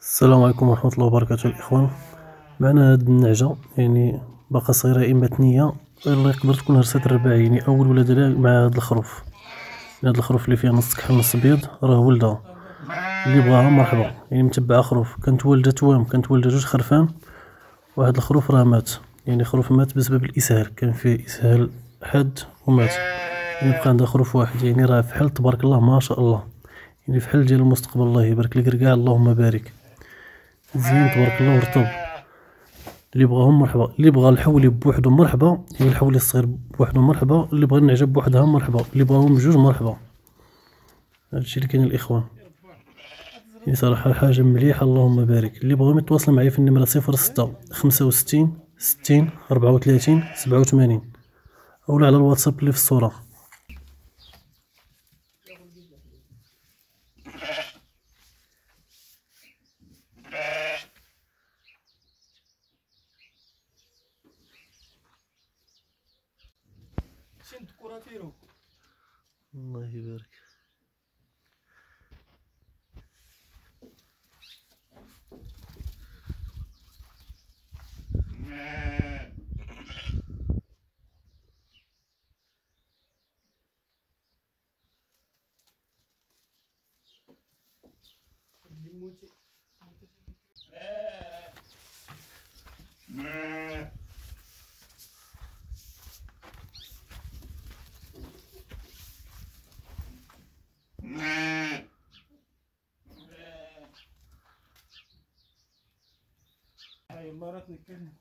السلام عليكم ورحمة الله وبركاته الإخوان. معنا هاد النعجة يعني باقا صغيرة يا إما ثنية، يلا يقدر تكون هرسات الرباعي يعني أول ولادة لها مع هاد الخروف. هاد الخروف اللي فيها نص كحل نص بيض راه ولدها، اللي بغاها مرحبا. يعني متبعة خروف كانت والدة توام، كانت والدة جوج خرفان، وهاد الخروف راه مات. يعني خروف مات بسبب الإسهال، كان فيه إسهال حاد ومات. يعني بقى عندها خروف واحد، يعني راه فحل تبارك الله ما شاء الله، يعني فحل ديال المستقبل. الله يبارك لك كاع، اللهم بارك. زين تبارك الله ورطب. اللي بغاهم مرحبا، اللي بغا الحولي بوحدو مرحبا، يعني الحولي الصغير بوحدو مرحبا، اللي بغا النعجة بوحدها مرحبا، اللي بغاهم بجوج مرحبا. هادشي اللي كاين الاخوان، يعني صراحة حاجة مليحة اللهم بارك. اللي بغاهم يتواصلوا معايا في النمرة 06 65 60 34 87، اولا على الواتساب اللي في الصورة. الله يبارك. مرات نتكلم